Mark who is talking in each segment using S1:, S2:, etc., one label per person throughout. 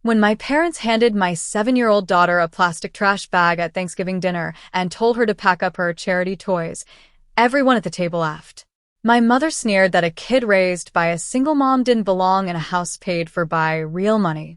S1: When my parents handed my 7-year-old daughter a plastic trash bag at Thanksgiving dinner and told her to pack up her charity toys, everyone at the table laughed. My mother sneered that a kid raised by a single mom didn't belong in a house paid for by real money.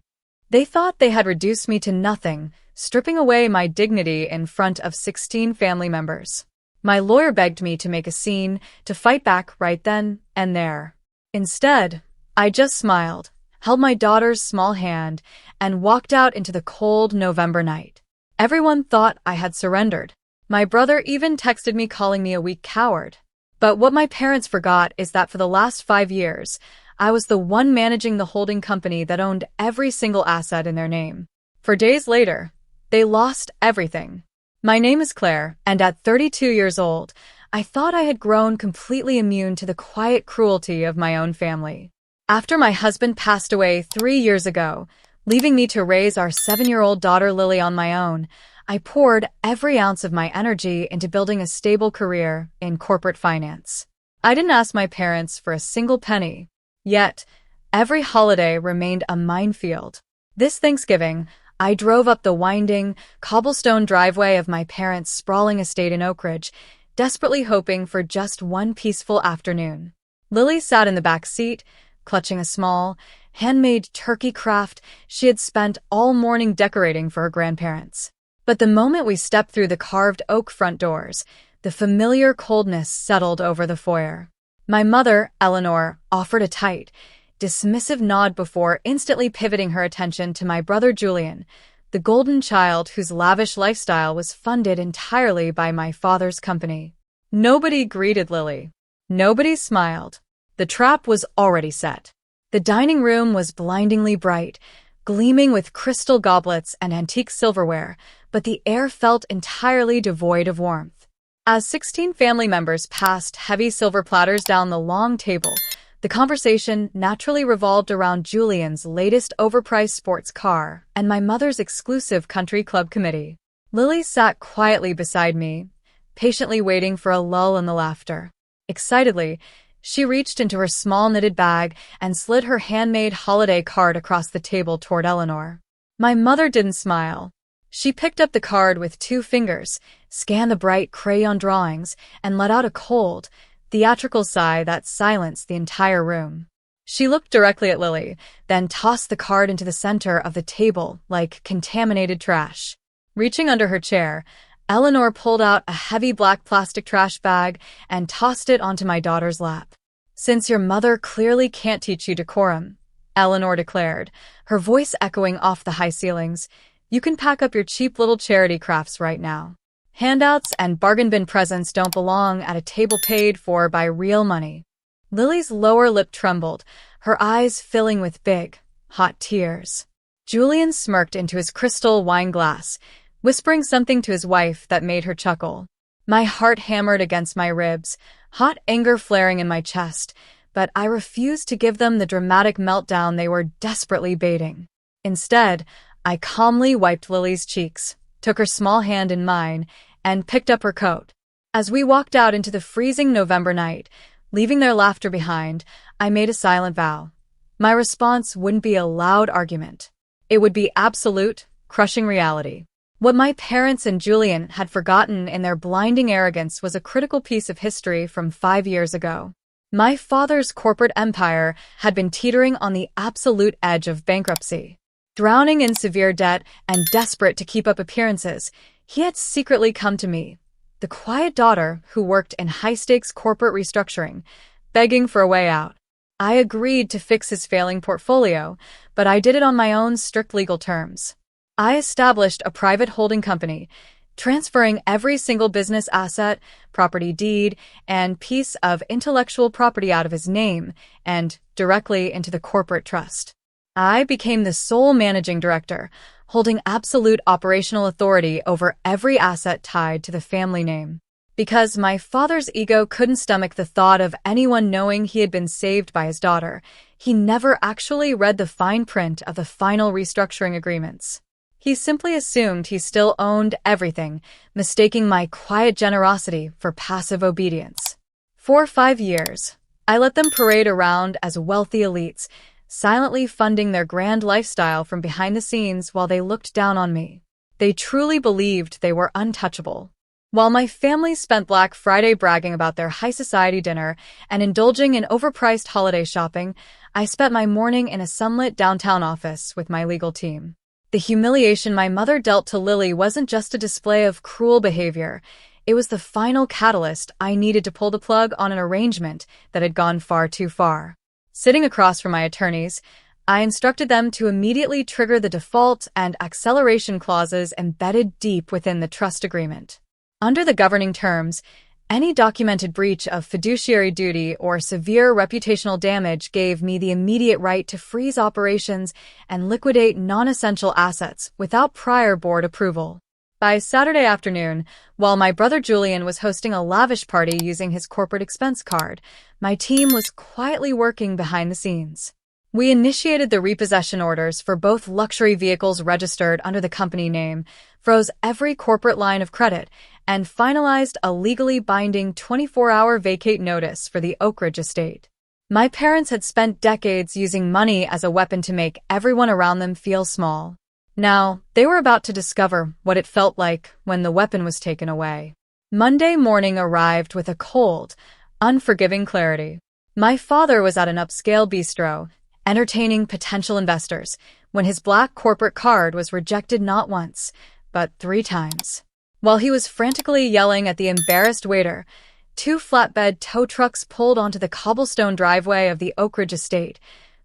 S1: They thought they had reduced me to nothing, stripping away my dignity in front of 16 family members. My lawyer begged me to make a scene, to fight back right then and there. Instead, I just smiled, held my daughter's small hand, and walked out into the cold November night. Everyone thought I had surrendered. My brother even texted me calling me a weak coward. But what my parents forgot is that for the last 5 years, I was the one managing the holding company that owned every single asset in their name. For days later, they lost everything. My name is Claire, and at 32 years old, I thought I had grown completely immune to the quiet cruelty of my own family. After my husband passed away 3 years ago, leaving me to raise our 7-year-old daughter Lily on my own, I poured every ounce of my energy into building a stable career in corporate finance. I didn't ask my parents for a single penny. Yet, every holiday remained a minefield. This Thanksgiving, I drove up the winding, cobblestone driveway of my parents' sprawling estate in Oak Ridge, desperately hoping for just one peaceful afternoon. Lily sat in the back seat, clutching a small, handmade turkey craft she had spent all morning decorating for her grandparents. But the moment we stepped through the carved oak front doors, the familiar coldness settled over the foyer. My mother, Eleanor, offered a tight, dismissive nod before instantly pivoting her attention to my brother Julian, the golden child whose lavish lifestyle was funded entirely by my father's company. Nobody greeted Lily. Nobody smiled. The trap was already set. The dining room was blindingly bright, gleaming with crystal goblets and antique silverware, but the air felt entirely devoid of warmth. As 16 family members passed heavy silver platters down the long table, the conversation naturally revolved around Julian's latest overpriced sports car and my mother's exclusive country club committee. Lily sat quietly beside me, patiently waiting for a lull in the laughter. Excitedly, she reached into her small knitted bag and slid her handmade holiday card across the table toward Eleanor. My mother didn't smile. She picked up the card with 2 fingers, scanned the bright crayon drawings, and let out a cold, theatrical sigh that silenced the entire room. She looked directly at Lily, then tossed the card into the center of the table like contaminated trash. Reaching under her chair, Eleanor pulled out a heavy black plastic trash bag and tossed it onto my daughter's lap. "Since your mother clearly can't teach you decorum," Eleanor declared, her voice echoing off the high ceilings, "you can pack up your cheap little charity crafts right now. Handouts and bargain bin presents don't belong at a table paid for by real money." Lily's lower lip trembled, her eyes filling with big, hot tears. Julian smirked into his crystal wine glass, whispering something to his wife that made her chuckle. My heart hammered against my ribs, hot anger flaring in my chest, but I refused to give them the dramatic meltdown they were desperately baiting. Instead, I calmly wiped Lily's cheeks, took her small hand in mine, and picked up her coat. As we walked out into the freezing November night, leaving their laughter behind, I made a silent vow. My response wouldn't be a loud argument. It would be absolute, crushing reality. What my parents and Julian had forgotten in their blinding arrogance was a critical piece of history from 5 years ago. My father's corporate empire had been teetering on the absolute edge of bankruptcy. Drowning in severe debt and desperate to keep up appearances, he had secretly come to me, the quiet daughter who worked in high-stakes corporate restructuring, begging for a way out. I agreed to fix his failing portfolio, but I did it on my own strict legal terms. I established a private holding company, transferring every single business asset, property deed, and piece of intellectual property out of his name and directly into the corporate trust. I became the sole managing director, holding absolute operational authority over every asset tied to the family name. Because my father's ego couldn't stomach the thought of anyone knowing he had been saved by his daughter, he never actually read the fine print of the final restructuring agreements. He simply assumed he still owned everything, mistaking my quiet generosity for passive obedience. For 5 years, I let them parade around as wealthy elites, silently funding their grand lifestyle from behind the scenes while they looked down on me. They truly believed they were untouchable. While my family spent Black Friday bragging about their high society dinner and indulging in overpriced holiday shopping, I spent my morning in a sunlit downtown office with my legal team. The humiliation my mother dealt to Lily wasn't just a display of cruel behavior. It was the final catalyst I needed to pull the plug on an arrangement that had gone far too far. Sitting across from my attorneys, I instructed them to immediately trigger the default and acceleration clauses embedded deep within the trust agreement. Under the governing terms, any documented breach of fiduciary duty or severe reputational damage gave me the immediate right to freeze operations and liquidate non-essential assets without prior board approval. By Saturday afternoon, while my brother Julian was hosting a lavish party using his corporate expense card, my team was quietly working behind the scenes. We initiated the repossession orders for both luxury vehicles registered under the company name, froze every corporate line of credit, and finalized a legally binding 24-hour vacate notice for the Oak Ridge estate. My parents had spent decades using money as a weapon to make everyone around them feel small. Now, they were about to discover what it felt like when the weapon was taken away. Monday morning arrived with a cold, unforgiving clarity. My father was at an upscale bistro, entertaining potential investors, when his black corporate card was rejected not once, but 3 times. While he was frantically yelling at the embarrassed waiter, 2 flatbed tow trucks pulled onto the cobblestone driveway of the Oak Ridge estate,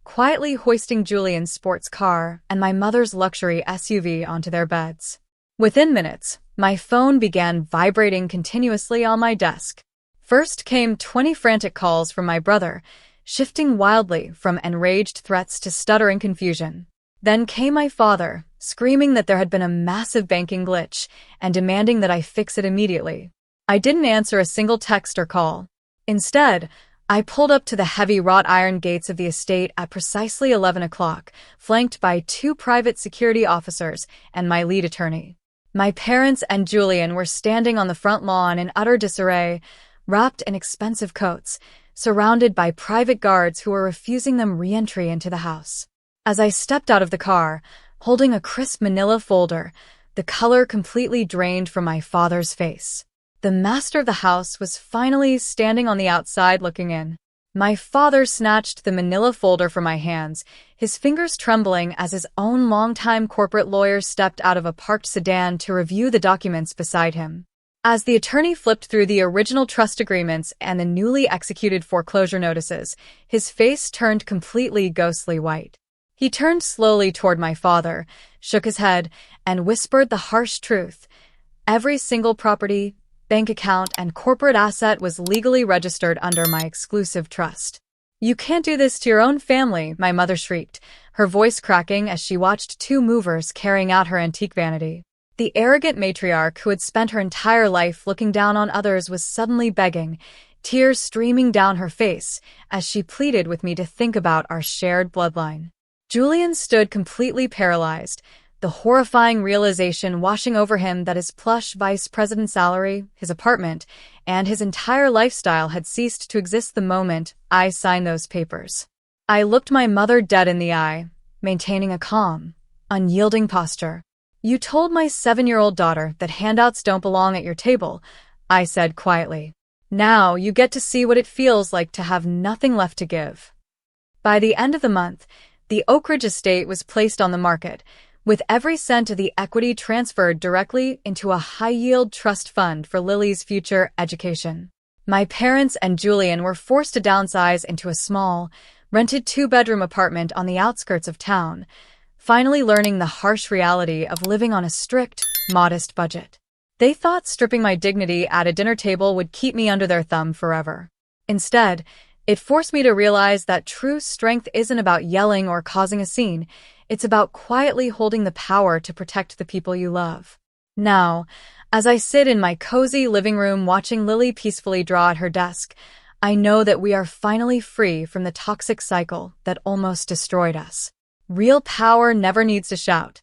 S1: quietly hoisting Julian's sports car and my mother's luxury SUV onto their beds. Within minutes, my phone began vibrating continuously on my desk. First came 20 frantic calls from my brother, shifting wildly from enraged threats to stuttering confusion. Then came my father, screaming that there had been a massive banking glitch and demanding that I fix it immediately. I didn't answer a single text or call. Instead, I pulled up to the heavy wrought iron gates of the estate at precisely 11 o'clock, flanked by 2 private security officers and my lead attorney. My parents and Julian were standing on the front lawn in utter disarray, wrapped in expensive coats, surrounded by private guards who were refusing them re-entry into the house. As I stepped out of the car, holding a crisp manila folder, the color completely drained from my father's face. The master of the house was finally standing on the outside looking in. My father snatched the manila folder from my hands, his fingers trembling as his own longtime corporate lawyer stepped out of a parked sedan to review the documents beside him. As the attorney flipped through the original trust agreements and the newly executed foreclosure notices, his face turned completely ghostly white. He turned slowly toward my father, shook his head, and whispered the harsh truth. Every single property, bank account, and corporate asset was legally registered under my exclusive trust. "You can't do this to your own family," my mother shrieked, her voice cracking as she watched 2 movers carrying out her antique vanity. The arrogant matriarch who had spent her entire life looking down on others was suddenly begging, tears streaming down her face as she pleaded with me to think about our shared bloodline. Julian stood completely paralyzed, the horrifying realization washing over him that his plush vice president salary, his apartment, and his entire lifestyle had ceased to exist the moment I signed those papers. I looked my mother dead in the eye, maintaining a calm, unyielding posture. "You told my 7-year-old daughter that handouts don't belong at your table," I said quietly. "Now you get to see what it feels like to have nothing left to give." By the end of the month, the Oak Ridge estate was placed on the market, with every cent of the equity transferred directly into a high-yield trust fund for Lily's future education. My parents and Julian were forced to downsize into a small, rented 2-bedroom apartment on the outskirts of town, finally learning the harsh reality of living on a strict, modest budget. They thought stripping my dignity at a dinner table would keep me under their thumb forever. Instead, it forced me to realize that true strength isn't about yelling or causing a scene. It's about quietly holding the power to protect the people you love. Now, as I sit in my cozy living room watching Lily peacefully draw at her desk, I know that we are finally free from the toxic cycle that almost destroyed us. Real power never needs to shout.